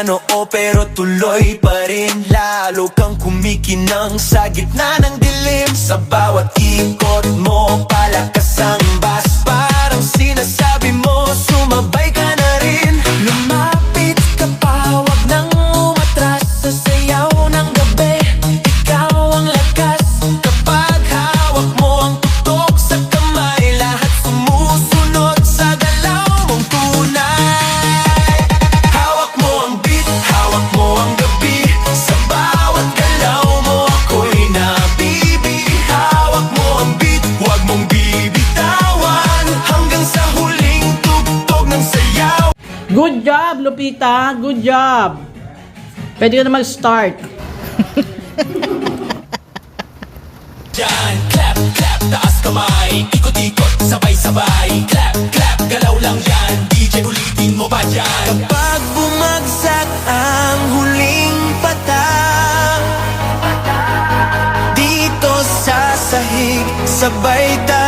noo pero tuloy pa rin. Lalo kang kumikinang sa gitna ng dilim. Sa bawat ikot mo, palakas ang bas. Parang sinasabi mo, sumabay ka na rin. Lumapit ka pa, wag nang umatras. Sa sayaw ng gabi, ikaw ang lakas. Kapag hawak mo ang tutok sa kamay, lahat sumusunod sa galaw mong tunay. Hawak mo ang beat, hawak mo ang gabi. Sa bawat galaw mo ako'y nabibi. Hawak mo ang beat, wag mong bibitawan, hanggang sa huling tugtog ng sayaw. Good job, Lupita. Good job. Pwede ka na mag-start. Diyan, clap, clap, taas kamay. Ikot-ikot, sabay-sabay. Clap, clap, galaw lang yan. DJ, ulitin mo pa dyan. Kapag bumagsak ang huling patak, dito sa sahig, sabay tayo.